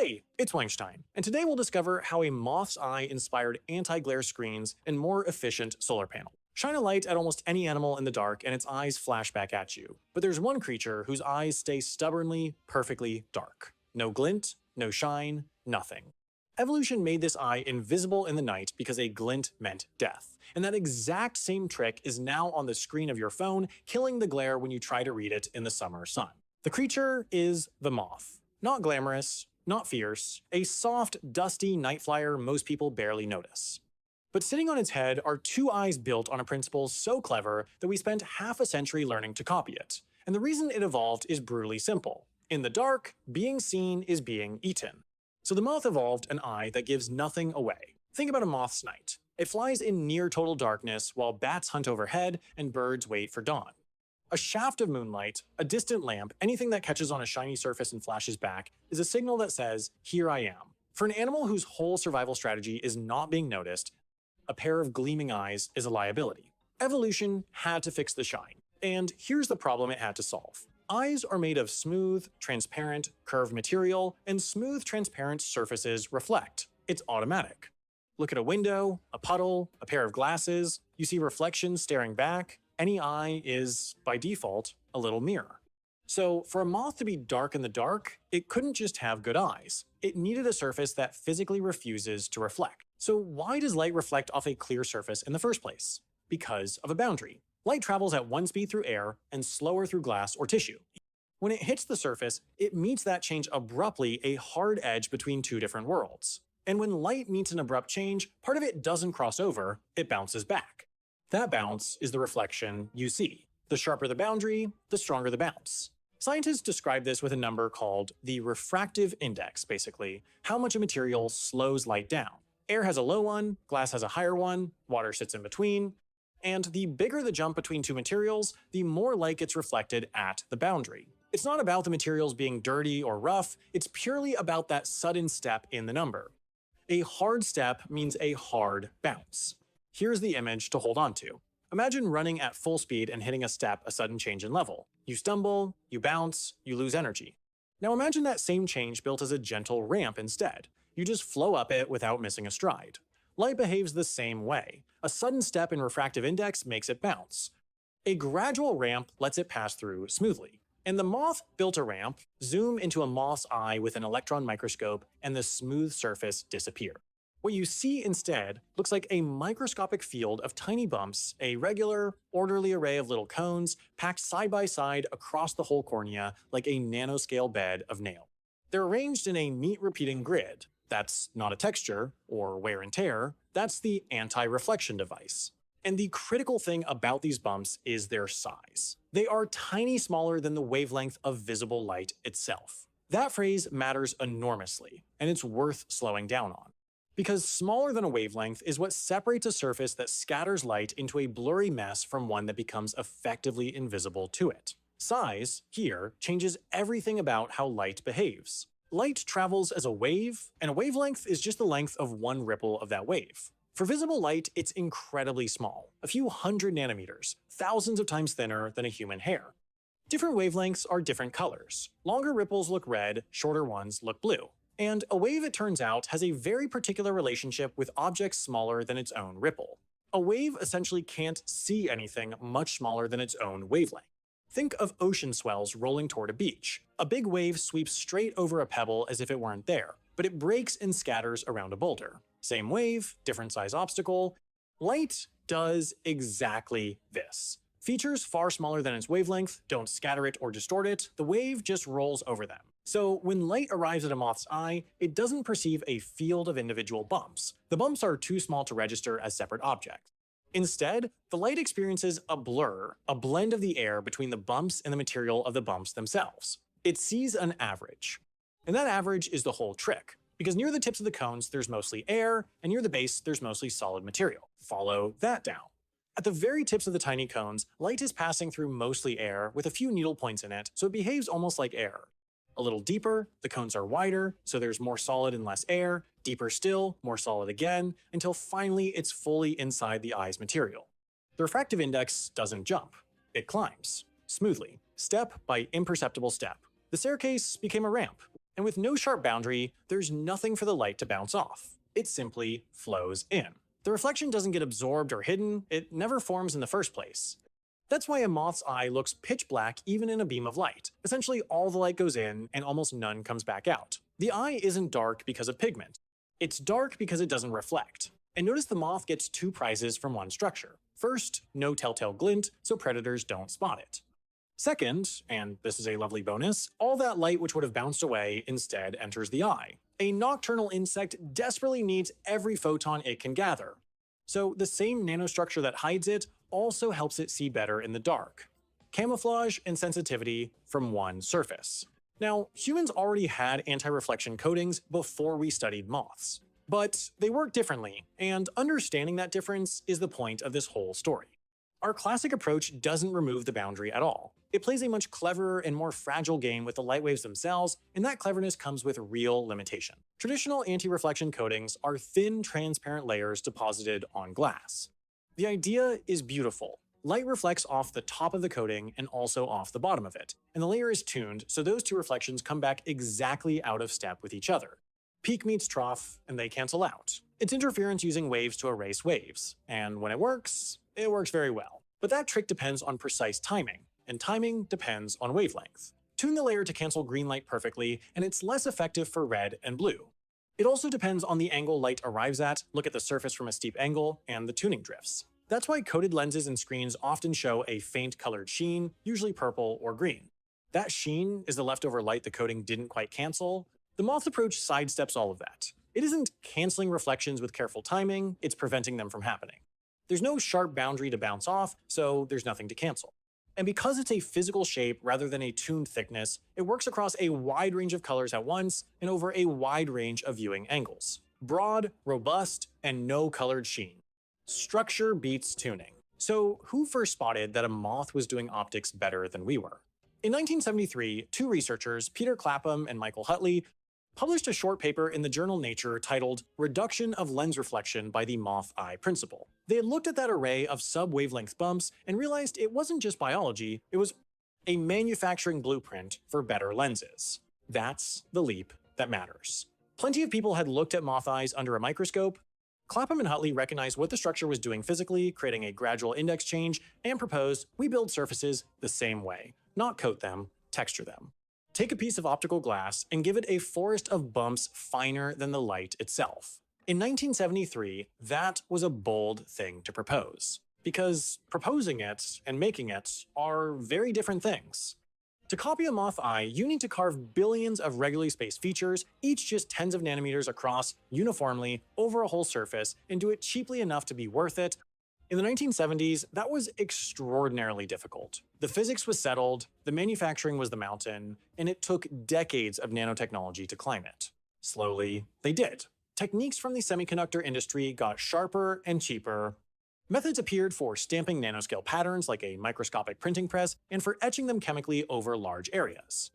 Hey, it's Weinstein, and today we'll discover how a moth's eye inspired anti-glare screens and more efficient solar panel. Shine a light at almost any animal in the dark and its eyes flash back at you. But there's one creature whose eyes stay stubbornly, perfectly dark. No glint, no shine, nothing. Evolution made this eye invisible in the night because a glint meant death. And that exact same trick is now on the screen of your phone, killing the glare when you try to read it in the summer sun. The creature is the moth. Not glamorous, not fierce, a soft, dusty night flyer most people barely notice. But sitting on its head are two eyes built on a principle so clever that we spent half a century learning to copy it. And the reason it evolved is brutally simple. In the dark, being seen is being eaten. So the moth evolved an eye that gives nothing away. Think about a moth's night. It flies in near total darkness while bats hunt overhead and birds wait for dawn. A shaft of moonlight, a distant lamp, anything that catches on a shiny surface and flashes back, is a signal that says, "Here I am." For an animal whose whole survival strategy is not being noticed, a pair of gleaming eyes is a liability. Evolution had to fix the shine. And here's the problem it had to solve. Eyes are made of smooth, transparent, curved material, and smooth, transparent surfaces reflect. It's automatic. Look at a window, a puddle, a pair of glasses, you see reflections staring back. Any eye is, by default, a little mirror. So for a moth to be dark in the dark, it couldn't just have good eyes. It needed a surface that physically refuses to reflect. So why does light reflect off a clear surface in the first place? Because of a boundary. Light travels at one speed through air and slower through glass or tissue. When it hits the surface, it meets that change abruptly, a hard edge between two different worlds. And when light meets an abrupt change, part of it doesn't cross over, it bounces back. That bounce is the reflection you see. The sharper the boundary, the stronger the bounce. Scientists describe this with a number called the refractive index, basically, how much a material slows light down. Air has a low one, glass has a higher one, water sits in between, and the bigger the jump between two materials, the more light gets reflected at the boundary. It's not about the materials being dirty or rough, it's purely about that sudden step in the number. A hard step means a hard bounce. Here's the image to hold on to. Imagine running at full speed and hitting a step, a sudden change in level. You stumble, you bounce, you lose energy. Now imagine that same change built as a gentle ramp instead. You just flow up it without missing a stride. Light behaves the same way. A sudden step in refractive index makes it bounce. A gradual ramp lets it pass through smoothly. And the moth built a ramp, zoom into a moth's eye with an electron microscope, and the smooth surface disappear. What you see instead looks like a microscopic field of tiny bumps, a regular, orderly array of little cones packed side by side across the whole cornea like a nanoscale bed of nail. They're arranged in a neat repeating grid. That's not a texture or wear and tear, that's the anti-reflection device. And the critical thing about these bumps is their size. They are tiny smaller than the wavelength of visible light itself. That phrase matters enormously, and it's worth slowing down on. Because smaller than a wavelength is what separates a surface that scatters light into a blurry mess from one that becomes effectively invisible to it. Size, here, changes everything about how light behaves. Light travels as a wave, and a wavelength is just the length of one ripple of that wave. For visible light, it's incredibly small, a few hundred nanometers, thousands of times thinner than a human hair. Different wavelengths are different colors. Longer ripples look red, shorter ones look blue. And a wave, it turns out, has a very particular relationship with objects smaller than its own ripple. A wave essentially can't see anything much smaller than its own wavelength. Think of ocean swells rolling toward a beach. A big wave sweeps straight over a pebble as if it weren't there, but it breaks and scatters around a boulder. Same wave, different size obstacle. Light does exactly this. Features far smaller than its wavelength don't scatter it or distort it, the wave just rolls over them. So when light arrives at a moth's eye, it doesn't perceive a field of individual bumps. The bumps are too small to register as separate objects. Instead, the light experiences a blur, a blend of the air between the bumps and the material of the bumps themselves. It sees an average. And that average is the whole trick, because near the tips of the cones there's mostly air, and near the base there's mostly solid material. Follow that down. At the very tips of the tiny cones, light is passing through mostly air with a few needle points in it, so it behaves almost like air. A little deeper, the cones are wider, so there's more solid and less air, deeper still, more solid again, until finally it's fully inside the eye's material. The refractive index doesn't jump, it climbs, smoothly, step by imperceptible step. The staircase became a ramp, And with no sharp boundary, there's nothing for the light to bounce off. It simply flows in. The reflection doesn't get absorbed or hidden, it never forms in the first place. That's why a moth's eye looks pitch black even in a beam of light. Essentially, all the light goes in and almost none comes back out. The eye isn't dark because of pigment. It's dark because it doesn't reflect. And notice the moth gets two prizes from one structure. First, no telltale glint, so predators don't spot it. Second, and this is a lovely bonus, all that light which would have bounced away instead enters the eye. A nocturnal insect desperately needs every photon it can gather. So the same nanostructure that hides it also helps it see better in the dark. Camouflage and sensitivity from one surface. Now, humans already had anti-reflection coatings before we studied moths. But they work differently, and understanding that difference is the point of this whole story. Our classic approach doesn't remove the boundary at all. It plays a much cleverer and more fragile game with the light waves themselves, and that cleverness comes with real limitation. Traditional anti-reflection coatings are thin, transparent layers deposited on glass. The idea is beautiful. Light reflects off the top of the coating and also off the bottom of it, and the layer is tuned so those two reflections come back exactly out of step with each other. Peak meets trough, and they cancel out. It's interference using waves to erase waves, and when it works very well. But that trick depends on precise timing, and timing depends on wavelength. Tune the layer to cancel green light perfectly, and it's less effective for red and blue. It also depends on the angle light arrives at, look at the surface from a steep angle, and the tuning drifts. That's why coated lenses and screens often show a faint colored sheen, usually purple or green. That sheen is the leftover light the coating didn't quite cancel. The Moth approach sidesteps all of that. It isn't canceling reflections with careful timing, it's preventing them from happening. There's no sharp boundary to bounce off, so there's nothing to cancel. And because it's a physical shape rather than a tuned thickness, it works across a wide range of colors at once and over a wide range of viewing angles. Broad, robust, and no colored sheen. Structure beats tuning. So who first spotted that a moth was doing optics better than we were? In 1973, two researchers, Peter Clapham and Michael Hutley, published a short paper in the journal Nature titled Reduction of Lens Reflection by the Moth Eye Principle. They had looked at that array of sub-wavelength bumps and realized it wasn't just biology, it was a manufacturing blueprint for better lenses. That's the leap that matters. Plenty of people had looked at moth eyes under a microscope. Clapham and Hutley recognized what the structure was doing physically, creating a gradual index change, and proposed we build surfaces the same way, not coat them, texture them. Take a piece of optical glass and give it a forest of bumps finer than the light itself. In 1973, that was a bold thing to propose, because proposing it and making it are very different things. To copy a moth eye, you need to carve billions of regularly spaced features, each just tens of nanometers across, uniformly, over a whole surface, and do it cheaply enough to be worth it. In the 1970s, that was extraordinarily difficult. The physics was settled, the manufacturing was the mountain, and it took decades of nanotechnology to climb it. Slowly, they did. Techniques from the semiconductor industry got sharper and cheaper. Methods appeared for stamping nanoscale patterns like a microscopic printing press and for etching them chemically over large areas.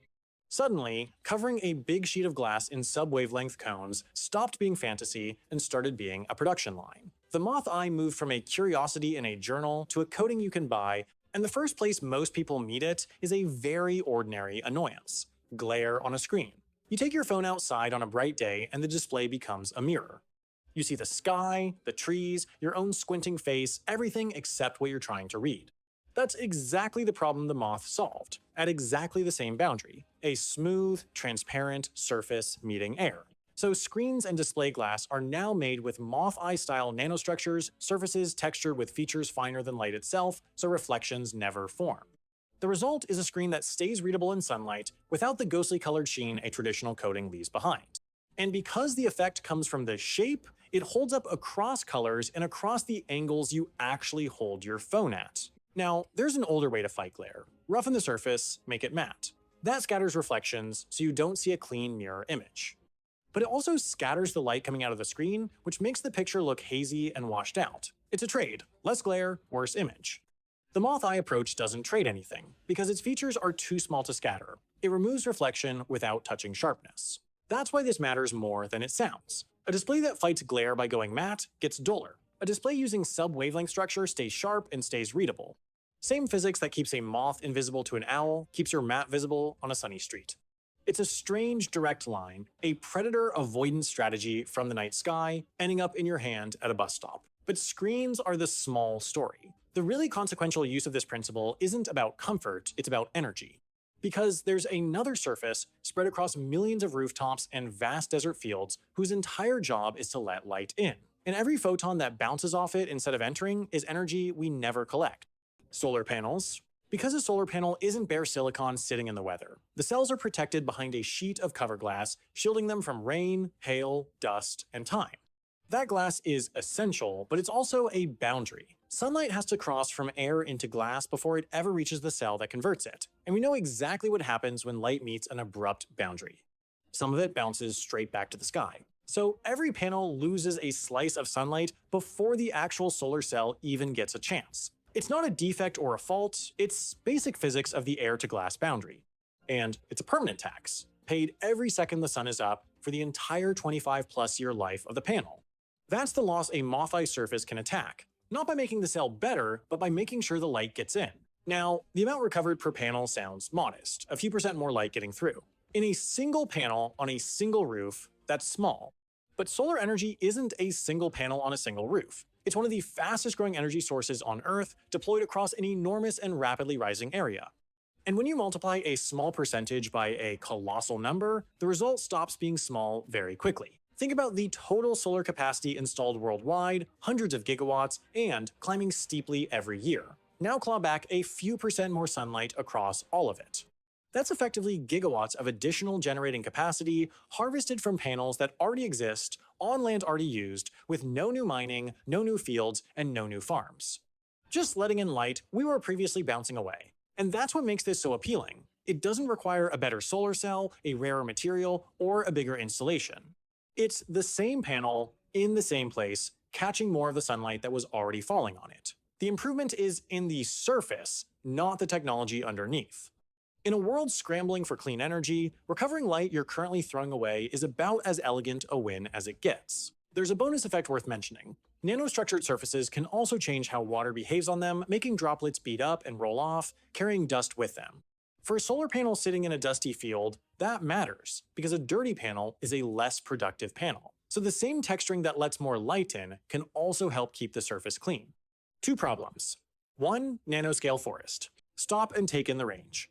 Suddenly, covering a big sheet of glass in sub-wavelength cones stopped being fantasy and started being a production line. The moth eye moved from a curiosity in a journal to a coating you can buy, and the first place most people meet it is a very ordinary annoyance: glare on a screen. You take your phone outside on a bright day and the display becomes a mirror. You see the sky, the trees, your own squinting face, everything except what you're trying to read. That's exactly the problem the Moth solved, at exactly the same boundary: a smooth, transparent surface meeting air. So screens and display glass are now made with moth eye-style nanostructures, surfaces textured with features finer than light itself, so reflections never form. The result is a screen that stays readable in sunlight without the ghostly colored sheen a traditional coating leaves behind. And because the effect comes from the shape, it holds up across colors and across the angles you actually hold your phone at. Now, there's an older way to fight glare. Roughen the surface, make it matte. That scatters reflections, so you don't see a clean mirror image. But it also scatters the light coming out of the screen, which makes the picture look hazy and washed out. It's a trade: less glare, worse image. The moth eye approach doesn't trade anything, because its features are too small to scatter. It removes reflection without touching sharpness. That's why this matters more than it sounds. A display that fights glare by going matte gets duller. A display using sub-wavelength structure stays sharp and stays readable. Same physics that keeps a moth invisible to an owl keeps your matte visible on a sunny street. It's a strange direct line, a predator avoidance strategy from the night sky, ending up in your hand at a bus stop. But screens are the small story. The really consequential use of this principle isn't about comfort, it's about energy. Because there's another surface spread across millions of rooftops and vast desert fields whose entire job is to let light in. And every photon that bounces off it instead of entering is energy we never collect. Solar panels. Because a solar panel isn't bare silicon sitting in the weather, the cells are protected behind a sheet of cover glass, shielding them from rain, hail, dust, and time. That glass is essential, but it's also a boundary. Sunlight has to cross from air into glass before it ever reaches the cell that converts it, and we know exactly what happens when light meets an abrupt boundary. Some of it bounces straight back to the sky. So every panel loses a slice of sunlight before the actual solar cell even gets a chance. It's not a defect or a fault, it's basic physics of the air-to-glass boundary. And it's a permanent tax, paid every second the sun is up for the entire 25+ year life of the panel. That's the loss a Moth eye surface can attack, not by making the cell better, but by making sure the light gets in. Now, the amount recovered per panel sounds modest, a few percent more light getting through. In a single panel on a single roof, that's small. But solar energy isn't a single panel on a single roof. It's one of the fastest growing energy sources on Earth, deployed across an enormous and rapidly rising area. And when you multiply a small percentage by a colossal number, the result stops being small very quickly. Think about the total solar capacity installed worldwide, hundreds of gigawatts, and climbing steeply every year. Now claw back a few percent more sunlight across all of it. That's effectively gigawatts of additional generating capacity harvested from panels that already exist, on land already used, with no new mining, no new fields, and no new farms. Just letting in light we were previously bouncing away. And that's what makes this so appealing. It doesn't require a better solar cell, a rarer material, or a bigger installation. It's the same panel, in the same place, catching more of the sunlight that was already falling on it. The improvement is in the surface, not the technology underneath. In a world scrambling for clean energy, recovering light you're currently throwing away is about as elegant a win as it gets. There's a bonus effect worth mentioning. Nanostructured surfaces can also change how water behaves on them, making droplets bead up and roll off, carrying dust with them. For a solar panel sitting in a dusty field, that matters, because a dirty panel is a less productive panel. So the same texturing that lets more light in can also help keep the surface clean. Two problems. 1. Nanoscale forest. Stop and take in the range.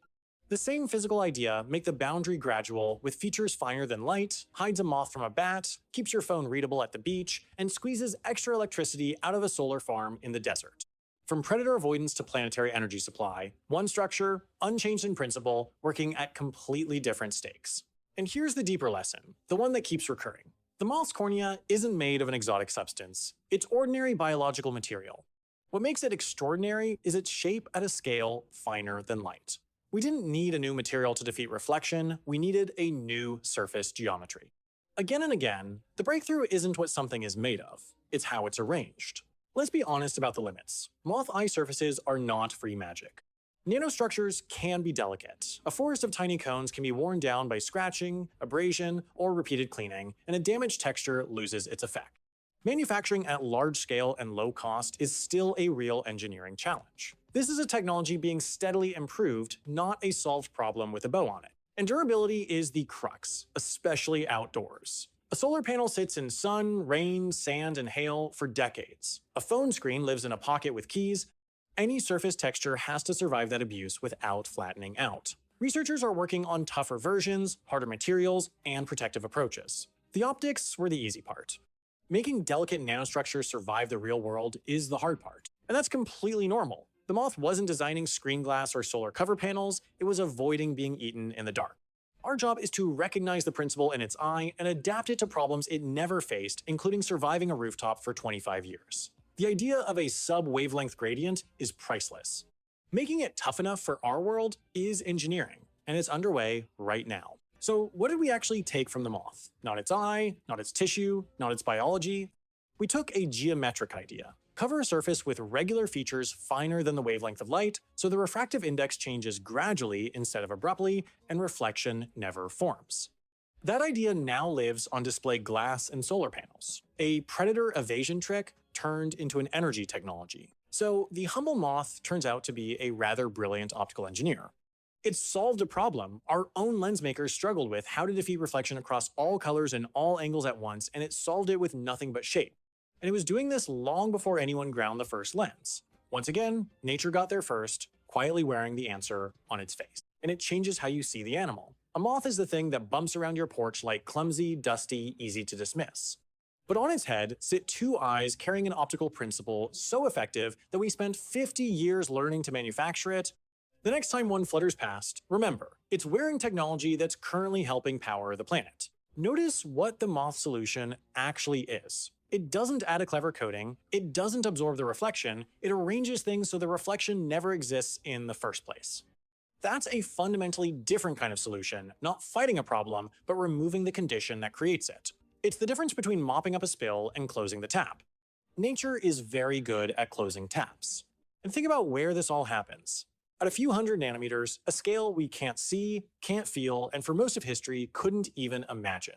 The same physical idea, make the boundary gradual, with features finer than light, hides a moth from a bat, keeps your phone readable at the beach, and squeezes extra electricity out of a solar farm in the desert. From predator avoidance to planetary energy supply, one structure, unchanged in principle, working at completely different stakes. And here's the deeper lesson, the one that keeps recurring. The moth's cornea isn't made of an exotic substance. It's ordinary biological material. What makes it extraordinary is its shape at a scale finer than light. We didn't need a new material to defeat reflection, we needed a new surface geometry. Again and again, the breakthrough isn't what something is made of, it's how it's arranged. Let's be honest about the limits. Moth eye surfaces are not free magic. Nanostructures can be delicate. A forest of tiny cones can be worn down by scratching, abrasion, or repeated cleaning, and a damaged texture loses its effect. Manufacturing at large scale and low cost is still a real engineering challenge. This is a technology being steadily improved, not a solved problem with a bow on it. And durability is the crux, especially outdoors. A solar panel sits in sun, rain, sand, and hail for decades. A phone screen lives in a pocket with keys. Any surface texture has to survive that abuse without flattening out. Researchers are working on tougher versions, harder materials, and protective approaches. The optics were the easy part. Making delicate nanostructures survive the real world is the hard part. And that's completely normal. The Moth wasn't designing screen glass or solar cover panels, it was avoiding being eaten in the dark. Our job is to recognize the principle in its eye and adapt it to problems it never faced, including surviving a rooftop for 25 years. The idea of a sub-wavelength gradient is priceless. Making it tough enough for our world is engineering, and it's underway right now. So what did we actually take from the Moth? Not its eye, not its tissue, not its biology. We took a geometric idea. Cover a surface with regular features finer than the wavelength of light, so the refractive index changes gradually instead of abruptly, and reflection never forms. That idea now lives on display glass and solar panels, a predator evasion trick turned into an energy technology. So the humble Moth turns out to be a rather brilliant optical engineer. It solved a problem our own lens makers struggled with: how to defeat reflection across all colors and all angles at once, and it solved it with nothing but shape. And it was doing this long before anyone ground the first lens. Once again, nature got there first, quietly wearing the answer on its face. And it changes how you see the animal. A moth is the thing that bumps around your porch like clumsy, dusty, easy to dismiss. But on its head sit two eyes carrying an optical principle so effective that we spent 50 years learning to manufacture it. The next time one flutters past, remember, it's wearing technology that's currently helping power the planet. Notice what the Moth solution actually is. It doesn't add a clever coating, it doesn't absorb the reflection, it arranges things so the reflection never exists in the first place. That's a fundamentally different kind of solution, not fighting a problem, but removing the condition that creates it. It's the difference between mopping up a spill and closing the tap. Nature is very good at closing taps. And think about where this all happens. At a few hundred nanometers, a scale we can't see, can't feel, and for most of history couldn't even imagine.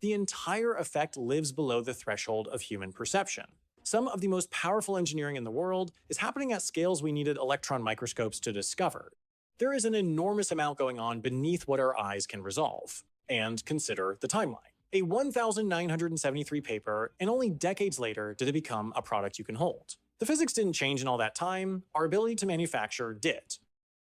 The entire effect lives below the threshold of human perception. Some of the most powerful engineering in the world is happening at scales we needed electron microscopes to discover. There is an enormous amount going on beneath what our eyes can resolve. And consider the timeline. A 1973 paper, and only decades later did it become a product you can hold. The physics didn't change in all that time, our ability to manufacture did.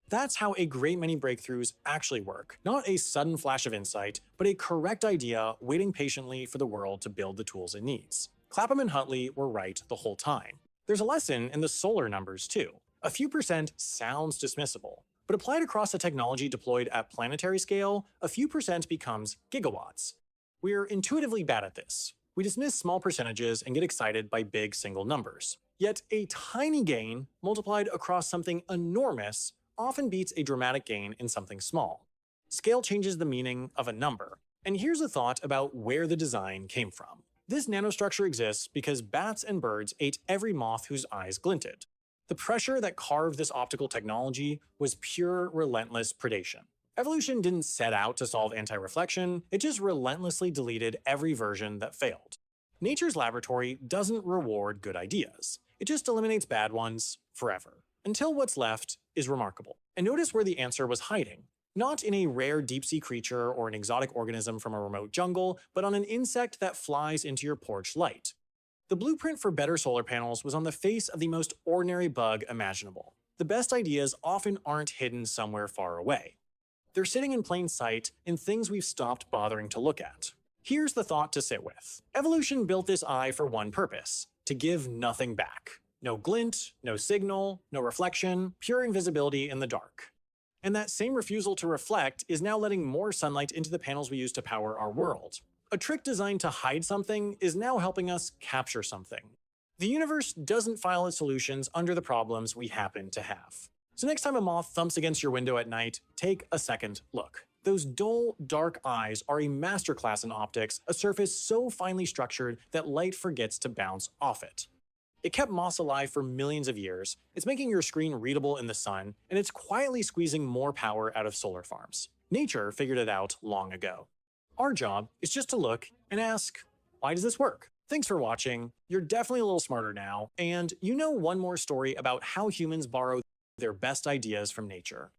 That's how a great many breakthroughs actually work. Not a sudden flash of insight, but a correct idea waiting patiently for the world to build the tools it needs. Clapham and Huntley were right the whole time. There's a lesson in the solar numbers too. A few percent sounds dismissible, but applied across a technology deployed at planetary scale, a few percent becomes gigawatts. We're intuitively bad at this. We dismiss small percentages and get excited by big single numbers. Yet a tiny gain multiplied across something enormous often beats a dramatic gain in something small. Scale changes the meaning of a number. And here's a thought about where the design came from. This nanostructure exists because bats and birds ate every moth whose eyes glinted. The pressure that carved this optical technology was pure, relentless predation. Evolution didn't set out to solve anti-reflection, it just relentlessly deleted every version that failed. Nature's laboratory doesn't reward good ideas. It just eliminates bad ones forever. Until what's left is remarkable. And notice where the answer was hiding. Not in a rare deep-sea creature or an exotic organism from a remote jungle, but on an insect that flies into your porch light. The blueprint for better solar panels was on the face of the most ordinary bug imaginable. The best ideas often aren't hidden somewhere far away. They're sitting in plain sight in things we've stopped bothering to look at. Here's the thought to sit with. Evolution built this eye for one purpose: to give nothing back. No glint, no signal, no reflection, pure invisibility in the dark. And that same refusal to reflect is now letting more sunlight into the panels we use to power our world. A trick designed to hide something is now helping us capture something. The universe doesn't file its solutions under the problems we happen to have. So next time a moth thumps against your window at night, take a second look. Those dull, dark eyes are a masterclass in optics, a surface so finely structured that light forgets to bounce off it. It kept moths alive for millions of years, it's making your screen readable in the sun, and it's quietly squeezing more power out of solar farms. Nature figured it out long ago. Our job is just to look and ask, why does this work? Thanks for watching, you're definitely a little smarter now, and you know one more story about how humans borrow their best ideas from nature.